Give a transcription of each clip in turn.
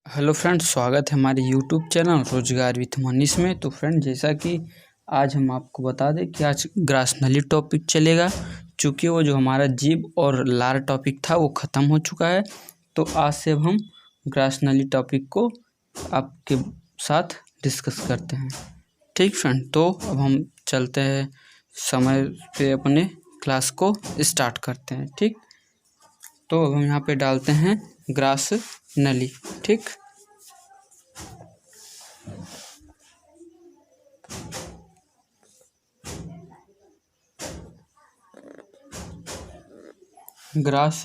Hello friends, स्वागत है हमारे यूट्यूब चैनल रोजगार विथ मनीष में। तो फ्रेंड, जैसा कि आज हम आपको बता दें कि आज ग्रास नली टॉपिक चलेगा। चूँकि वो जो हमारा जीभ और लार टॉपिक था वो ख़त्म हो चुका है, तो आज से अब हम ग्रास नली टॉपिक को आपके साथ डिस्कस करते हैं। ठीक फ्रेंड, तो अब हम चलते हैं समय पे अपने क्लास को स्टार्ट करते हैं। ठीक, तो अब हम यहाँ पे डालते हैं ग्रास नली। ठीक, ग्रास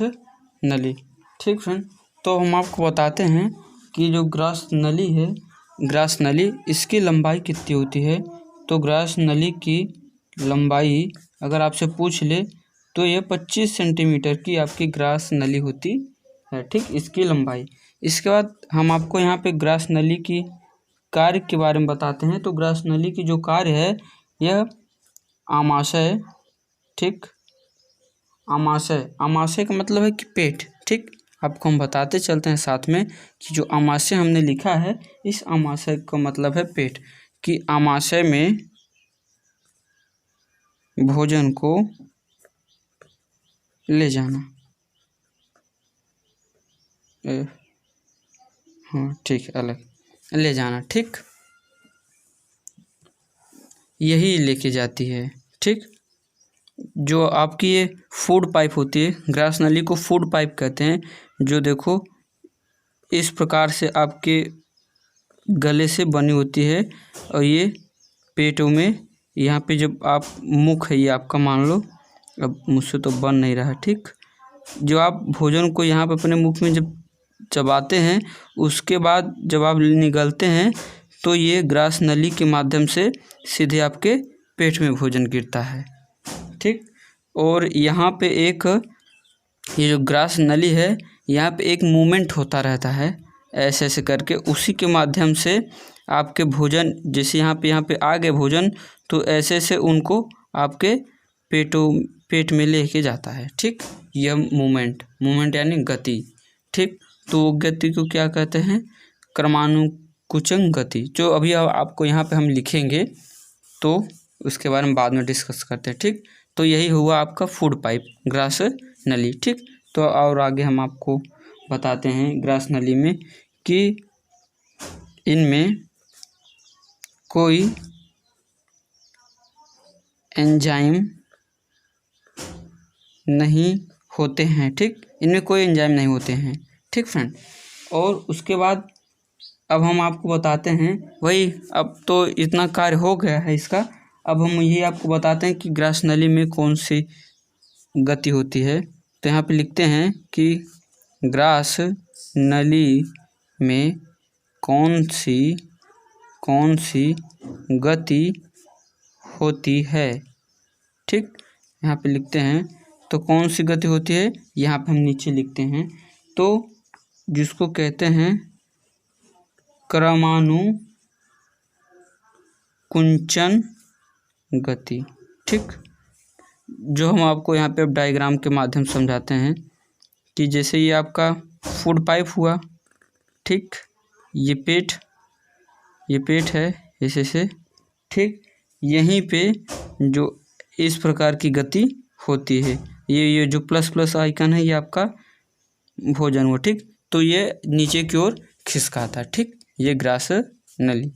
नली। ठीक फ्रेंड, तो हम आपको बताते हैं कि जो ग्रास नली है, ग्रास नली इसकी लंबाई कितनी होती है। तो ग्रास नली की लंबाई अगर आपसे पूछ ले तो ये 25 सेंटीमीटर की आपकी ग्रास नली होती है। ठीक, इसकी लंबाई। इसके बाद हम आपको यहाँ पे ग्रास नली की कार्य के बारे में बताते हैं। तो ग्रास नली की जो कार्य है यह आमाशय, ठीक, आमाशय का मतलब है कि पेट। ठीक, आपको हम बताते चलते हैं साथ में कि जो आमाशय हमने लिखा है, इस आमाशय का मतलब है पेट। कि आमाशय में भोजन को ले जाना। हाँ ठीक, अलग ले जाना। ठीक, यही लेके जाती है। ठीक, जो आपकी ये फूड पाइप होती है, ग्रास नली को फूड पाइप कहते हैं। जो देखो इस प्रकार से आपके गले से बनी होती है और ये पेटों में, यहाँ पे जब आप मुख है ये आपका, मान लो, अब मुझसे तो बन नहीं रहा। ठीक, जो आप भोजन को यहाँ पे अपने मुख में जब चबाते हैं, उसके बाद जब आप निगलते हैं तो ये ग्रास नली के माध्यम से सीधे आपके पेट में भोजन गिरता है। ठीक, और यहाँ पे एक ये जो ग्रास नली है, यहाँ पे एक मूवमेंट होता रहता है ऐसे ऐसे करके, उसी के माध्यम से आपके भोजन, जैसे यहाँ पे आ गए भोजन, तो ऐसे ऐसे उनको आपके पेट में लेके जाता है। ठीक, यह मूवमेंट यानी गति। ठीक, तो गति को क्या कहते हैं? क्रमानुकुचन गति। जो अभी आपको यहाँ पे हम लिखेंगे तो उसके बारे में बाद में डिस्कस करते हैं। ठीक, तो यही हुआ आपका फूड पाइप, ग्रास नली। ठीक, तो और आगे हम आपको बताते हैं ग्रास नली में कि इनमें कोई एंजाइम नहीं होते हैं। ठीक, इनमें कोई एंजाइम नहीं होते हैं। ठीक फ्रेंड, और उसके बाद अब हम आपको बताते हैं वही, अब तो इतना कार्य हो गया है इसका। अब हम ये आपको बताते हैं कि ग्रास नली में कौन सी गति होती है। तो यहाँ पे लिखते हैं कि ग्रास नली में कौन सी गति होती है। ठीक, यहाँ पे लिखते हैं तो कौन सी गति होती है, यहाँ पे हम नीचे लिखते हैं। तो जिसको कहते हैं क्रमानुकुंचन गति। ठीक, जो हम आपको यहाँ पे अब डायग्राम के माध्यम से समझाते हैं कि जैसे ये आपका फूड पाइप हुआ। ठीक, ये पेट है ऐसे से। ठीक, यहीं पे जो इस प्रकार की गति होती है, ये जो प्लस प्लस आइकन है, ये आपका भोजन हुआ। ठीक, तो ये नीचे की ओर खिसकाता है। ठीक, ये ग्रास नली।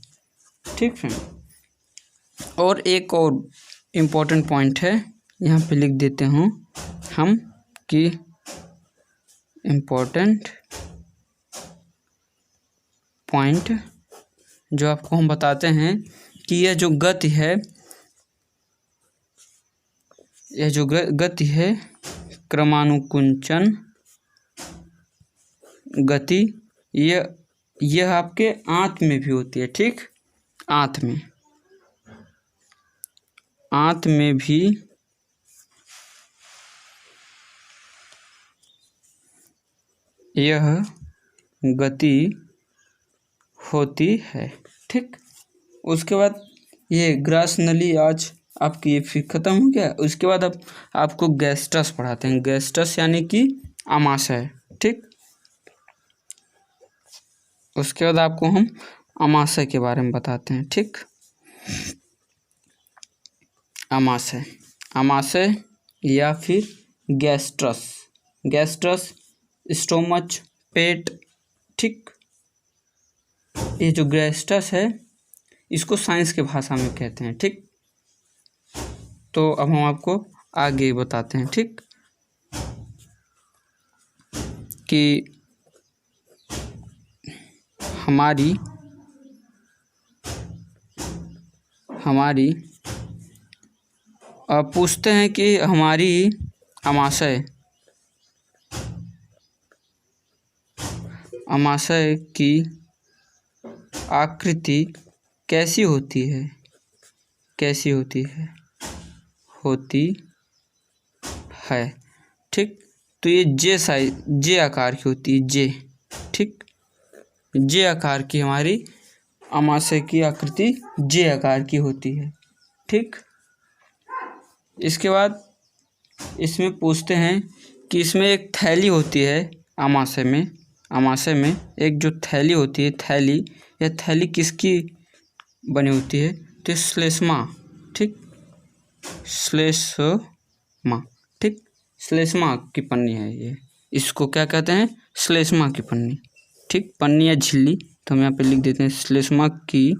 ठीक फ्रेंड, और एक और इम्पोर्टेंट पॉइंट है, यहाँ पे लिख देते हूँ हम कि इम्पोर्टेंट पॉइंट जो आपको हम बताते हैं कि यह जो गति है, क्रमानुकुंचन गति, यह आपके आंत में भी होती है। ठीक, आंत में भी यह गति होती है। ठीक, उसके बाद ये ग्रास नली आज आपकी ये फिर ख़त्म हो गया। उसके बाद अब आपको गैस्ट्रस पढ़ाते हैं। गैस्ट्रस यानी कि आमाशय। ठीक, उसके बाद आपको हम अमाशय के बारे में बताते हैं। ठीक, अमाशय, अमाशय या फिर गैस्ट्रस, गैस्ट्रस, स्टोमच, पेट। ठीक, ये जो गैस्ट्रस है इसको साइंस के भाषा में कहते हैं। ठीक, तो अब हम आपको आगे बताते हैं। ठीक, कि हमारी पूछते हैं कि हमारी अमाशय की आकृति कैसी होती है, कैसी होती है, ठीक, तो ये जे आकार की होती है, जे। ठीक, जे आकार की हमारी अमाशय की आकृति जे आकार की होती है। ठीक, इसके बाद इसमें पूछते हैं कि इसमें एक थैली होती है अमाशय में एक जो थैली होती है, थैली, यह थैली किसकी बनी होती है? तो श्लेष्मा। ठीक, श्लेष्मा। ठीक, श्लेष्मा की पन्नी है ये, इसको क्या कहते हैं? श्लेष्मा की पन्नी। ठीक, पन्नी या झिल्ली, तो हम यहाँ पे लिख देते हैं श्लेष्मा की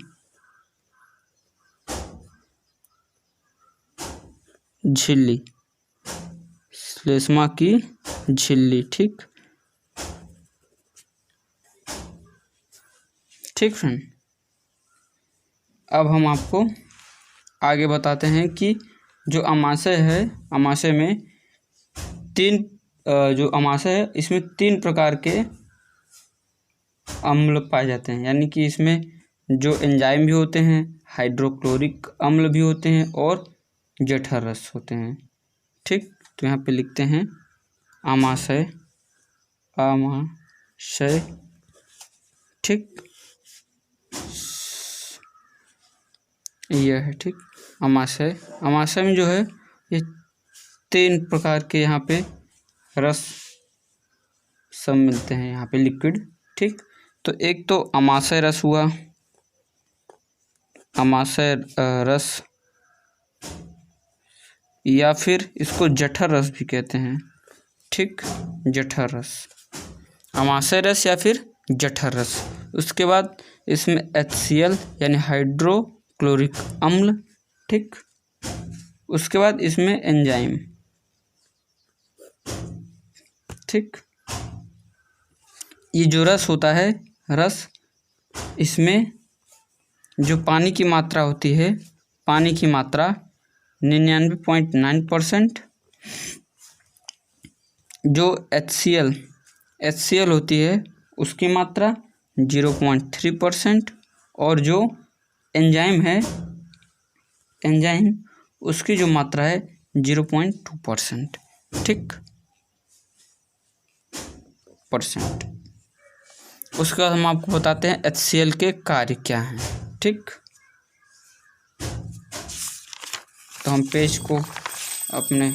झिल्ली, श्लेष्मा की झिल्ली। ठीक, ठीक फ्रेंड, अब हम आपको आगे बताते हैं कि जो अमाशय है, अमाशय में जो अमाशय है इसमें 3 प्रकार के अम्ल पाए जाते हैं, यानी कि इसमें जो एंजाइम भी होते हैं, हाइड्रोक्लोरिक अम्ल भी होते हैं और जठररस होते हैं। ठीक, तो यहाँ पे लिखते हैं अमाशय, अमाशय। ठीक, यह है। ठीक, अमाशय में जो है ये 3 प्रकार के यहाँ पे रस सब मिलते हैं, यहाँ पे लिक्विड। ठीक, तो एक तो अमाशय रस हुआ, अमाशय रस, या फिर इसको जठर रस भी कहते हैं। ठीक, जठर रस, अमाशय रस या फिर जठर रस। उसके बाद इसमें HCl यानी हाइड्रोक्लोरिक अम्ल। ठीक, उसके बाद इसमें एंजाइम। ठीक, ये जो रस होता है, रस, इसमें जो पानी की मात्रा होती है, पानी की मात्रा 99.9%, जो HCl होती है उसकी मात्रा 0.3%, और जो एंजाइम है, एंजाइम, उसकी जो मात्रा है 0.2%। ठीक, परसेंट। उसके बाद हम आपको बताते हैं HCl के कार्य क्या हैं। ठीक, तो हम पेज को अपने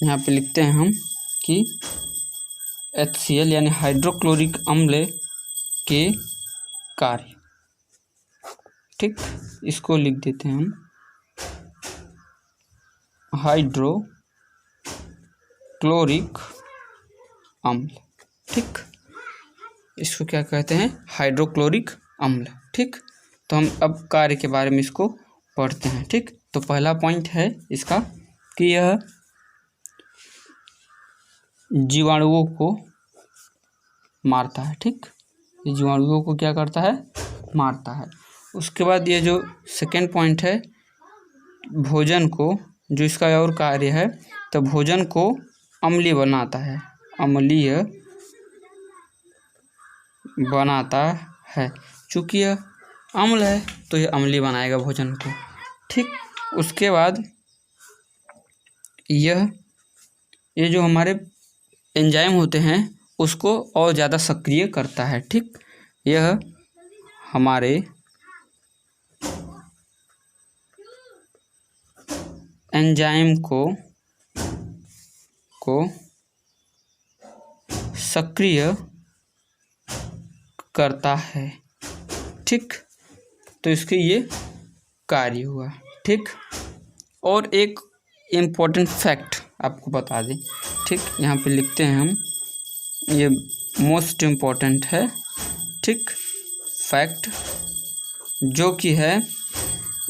यहाँ पे लिखते हैं हम कि HCl यानी हाइड्रोक्लोरिक अम्ल के कार्य। ठीक, इसको लिख देते हैं हम हाइड्रोक्लोरिक अम्ल। ठीक, इसको क्या कहते हैं? हाइड्रोक्लोरिक अम्ल। ठीक, तो हम अब कार्य के बारे में इसको पढ़ते हैं। ठीक, तो पहला पॉइंट है इसका कि यह जीवाणुओं को मारता है। ठीक, ये जीवाणुओं को क्या करता है? मारता है। उसके बाद ये जो सेकेंड पॉइंट है, भोजन को, जो इसका और कार्य है, तो भोजन को अम्लीय बनाता है, अम्लीय बनाता है। चूँकि यह अम्ल है तो यह अम्लीय बनाएगा भोजन को। ठीक, उसके बाद ये जो हमारे एंजाइम होते हैं उसको और ज़्यादा सक्रिय करता है। ठीक, यह हमारे एंजाइम को सक्रिय करता है। ठीक, तो इसके ये कार्य हुआ। ठीक, और एक इम्पोर्टेंट फैक्ट आपको बता दें। ठीक, यहाँ पे लिखते हैं हम, ये मोस्ट इम्पोर्टेंट है। ठीक, फैक्ट जो कि है,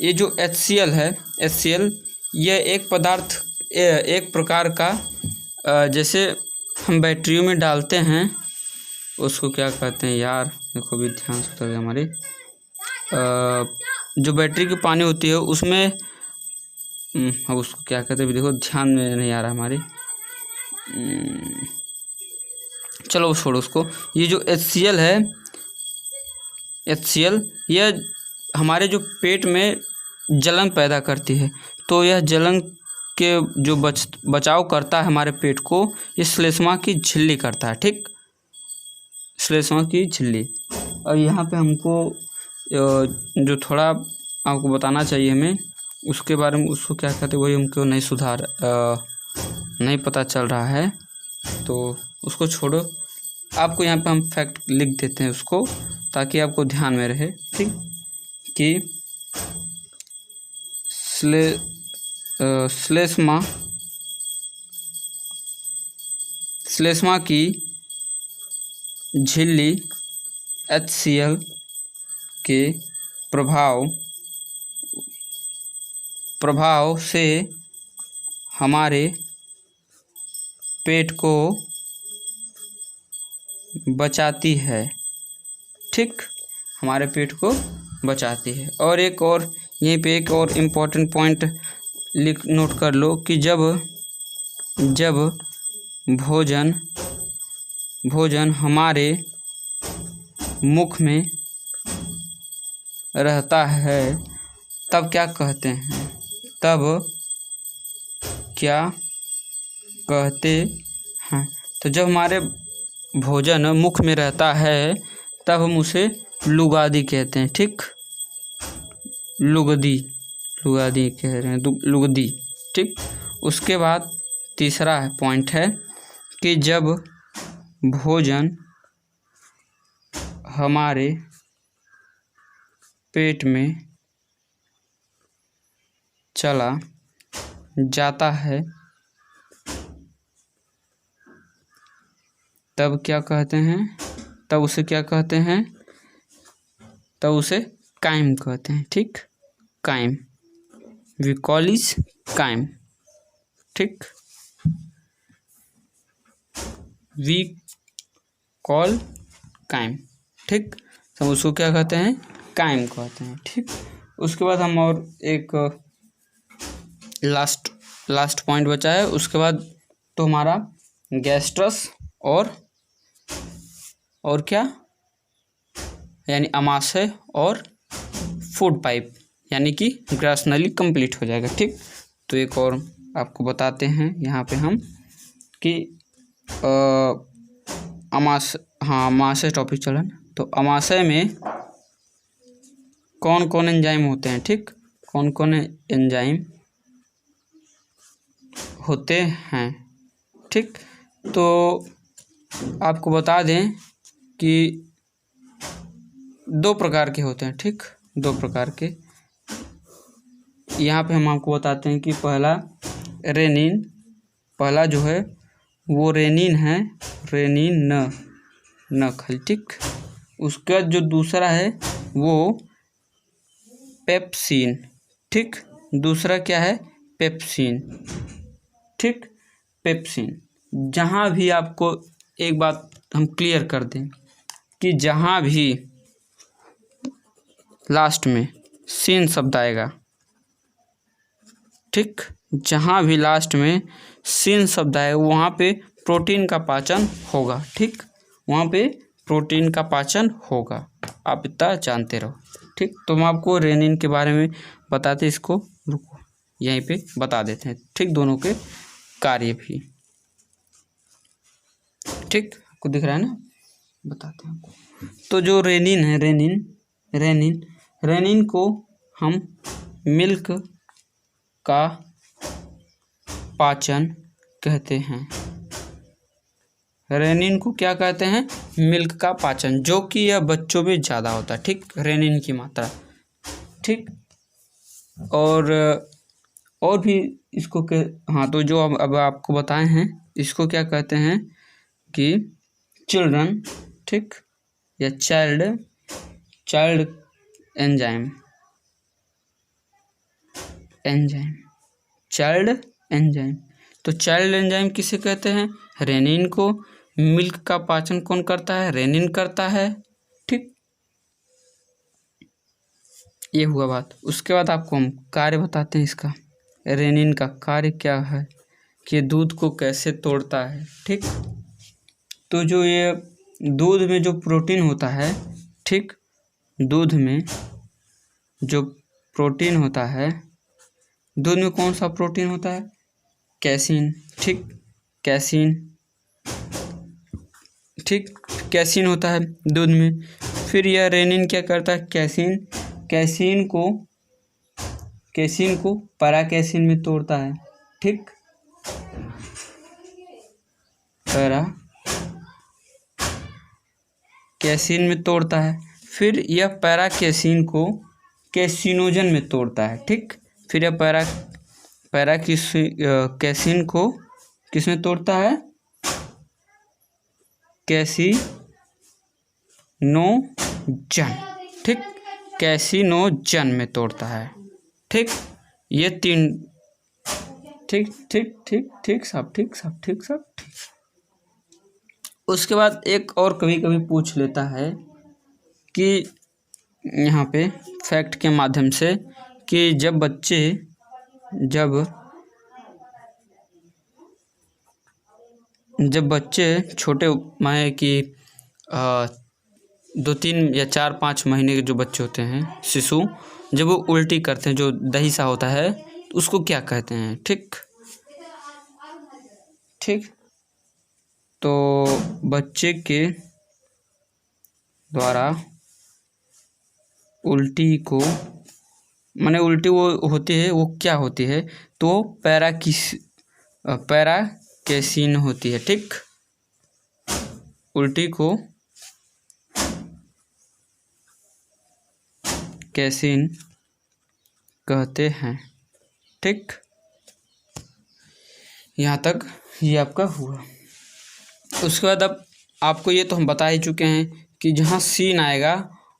ये जो HCl है, HCl यह एक पदार्थ, एक प्रकार का, जैसे हम बैटरियों में डालते हैं, उसको क्या कहते हैं यार, देखो भी ध्यान से उतर गया हमारे, जो बैटरी की पानी होती है उसमें, अब उसको क्या कहते हैं, देखो ध्यान में नहीं आ रहा हमारे, चलो छोड़ो उसको। ये जो HCl है, HCl यह हमारे जो पेट में जलन पैदा करती है, तो यह जलन के जो बचाव करता है हमारे पेट को, ये श्लेष्मा की झिल्ली करता है। ठीक, श्लेष्मा की झिल्ली। और यहाँ पे हमको जो थोड़ा आपको बताना चाहिए हमें उसके बारे में, उसको क्या कहते हैं वही हमको नहीं पता चल रहा है, तो उसको छोड़ो। आपको यहाँ पे हम फैक्ट लिख देते हैं उसको, ताकि आपको ध्यान में रहे। ठीक, कि श्लेष्मा की झिल्ली HCl के प्रभाव से हमारे पेट को बचाती है। ठीक, हमारे पेट को बचाती है। और एक और यहीं पे एक और इम्पोर्टेंट पॉइंट नोट कर लो कि जब भोजन हमारे मुख में रहता है, तब क्या कहते हैं, तो जब हमारे भोजन मुख में रहता है तब हम उसे लुगादी कहते हैं। ठीक, लुगदी कह रहे हैं, लुगदी। ठीक, उसके बाद तीसरा पॉइंट है कि जब भोजन हमारे पेट में चला जाता है तब क्या कहते हैं, तब उसे क्या कहते हैं, तब उसे काइम कहते हैं। ठीक, chyme, we call is chyme. ठीक, वी कॉल काइम। ठीक, तो उसको क्या कहते हैं, काइम कहते हैं। ठीक, उसके बाद हम और एक लास्ट पॉइंट बचा है, उसके बाद तो हमारा गैस्ट्रस और क्या, यानी अमाशय और फूड पाइप, यानी कि ग्रासनली कंप्लीट हो जाएगा। ठीक, तो एक और आपको बताते हैं यहाँ पे हम कि अमाशय टॉपिक चला ना, तो अमाशय में कौन कौन एंजाइम होते हैं। ठीक, कौन कौन एंजाइम होते हैं। ठीक, तो आपको बता दें कि 2 प्रकार के होते हैं। ठीक, 2 प्रकार के, यहाँ पे हम आपको बताते हैं कि पहला जो है वो रेनिन है, रेनिन न खाली। ठीक, उसका जो दूसरा है वो पेप्सिन। ठीक, दूसरा क्या है, पेप्सिन। ठीक, पेप्सिन। जहाँ भी आपको एक बात हम क्लियर कर दें कि जहाँ भी लास्ट में सीन शब्द आएगा, ठीक, जहाँ भी लास्ट में सीन शब्द आएगा वहाँ पे प्रोटीन का पाचन होगा। ठीक, वहाँ पे प्रोटीन का पाचन होगा, आप इतना जानते रहो। ठीक, तो हम आपको रेनिन के बारे में बताते, इसको रुको यहीं पे बता देते हैं। ठीक, दोनों के कार्य भी। ठीक, आपको दिख रहा है ना, बताते हैं आपको। तो जो रेनिन है, रेनिन को हम मिल्क का पाचन कहते हैं। रेनिन को क्या कहते हैं, मिल्क का पाचन, जो कि यह बच्चों में ज़्यादा होता है, ठीक, रेनिन की मात्रा, ठीक। और भी इसको हाँ, तो जो अब आपको बताए हैं इसको क्या कहते हैं कि चिल्ड्रन, ठीक, या चाइल्ड एंजाइम, चाइल्ड एंजाइम। तो चाइल्ड एंजाइम किसे कहते हैं, रेनिन को। मिल्क का पाचन कौन करता है, रेनिन करता है, ठीक, ये हुआ बात। उसके बाद आपको हम कार्य बताते हैं इसका। रेनिन का कार्य क्या है कि दूध को कैसे तोड़ता है, ठीक। तो जो ये दूध में जो प्रोटीन होता है, ठीक, दूध में जो प्रोटीन होता है, दूध में कौन सा प्रोटीन होता है, कैसीन, ठीक, कैसीन, ठीक, कैसीन होता है दूध में। फिर यह रेनिन क्या करता है, कैसीन को पैराकैसीन में तोड़ता है, ठीक, पैराकैसीन में तोड़ता है। फिर यह पैराकैसीन को कैसीनोजन में तोड़ता है, ठीक। फिर यह पैराकैसीन को किस में तोड़ता है, कैसीनोजन, ठीक, कैसीनोजन में तोड़ता है, ठीक। ये तीन, ठीक ठीक ठीक ठीक सब, ठीक सब, ठीक सब, ठीक। उसके बाद एक और कभी कभी पूछ लेता है कि यहाँ पे फैक्ट के माध्यम से कि जब बच्चे छोटे, माने कि 2-3 या 4-5 महीने के जो बच्चे होते हैं, शिशु, जब वो उल्टी करते हैं, जो दही सा होता है, तो उसको क्या कहते हैं, ठीक, तो बच्चे के द्वारा उल्टी को, माने उल्टी वो होती है, वो क्या होती है, तो पैराकैसीन होती है, ठीक। उल्टी को कैसीन कहते हैं, ठीक। यहाँ तक ये आपका हुआ। उसके बाद अब आपको ये तो हम बता ही चुके हैं कि जहाँ सीन आएगा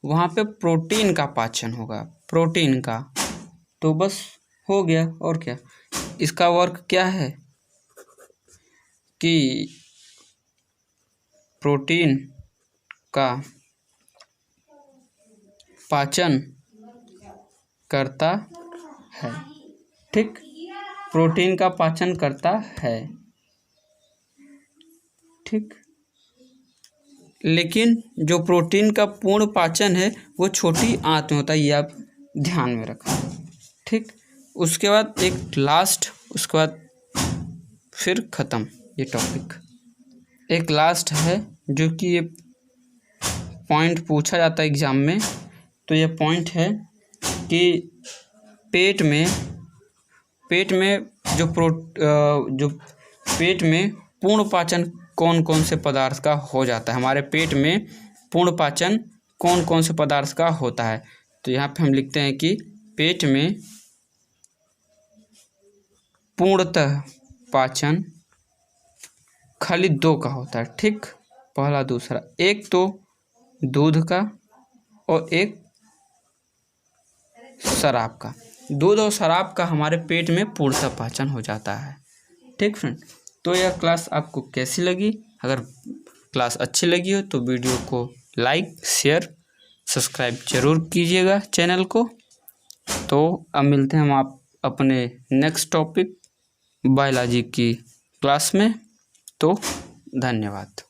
वहाँ पे प्रोटीन का पाचन होगा, प्रोटीन का, तो बस हो गया। और क्या, इसका वर्क क्या है कि प्रोटीन का पाचन करता है, ठीक, प्रोटीन का पाचन करता है, ठीक। लेकिन जो प्रोटीन का पूर्ण पाचन है वो छोटी आंत में होता है, ये आप ध्यान में रखना, ठीक। उसके बाद एक लास्ट, उसके बाद फिर ख़त्म ये टॉपिक। एक लास्ट है जो कि ये पॉइंट पूछा जाता है एग्ज़ाम में, तो ये पॉइंट है कि पेट में जो पेट में पूर्ण पाचन कौन कौन से पदार्थ का हो जाता है, हमारे पेट में पूर्ण पाचन कौन कौन से पदार्थ का होता है। तो यहाँ पे हम लिखते हैं कि पेट में पूर्णतः पाचन खाली 2 का होता है, ठीक, पहला दूसरा, एक तो दूध का और एक शराब का। दूध और शराब का हमारे पेट में पूर्णतः पाचन हो जाता है, ठीक फ्रेंड। तो यह क्लास आपको कैसी लगी? अगर क्लास अच्छी लगी हो तो वीडियो को लाइक, शेयर, सब्सक्राइब जरूर कीजिएगा चैनल को। तो अब मिलते हैं हम आप अपने नेक्स्ट टॉपिक बायोलॉजी की क्लास में। तो धन्यवाद।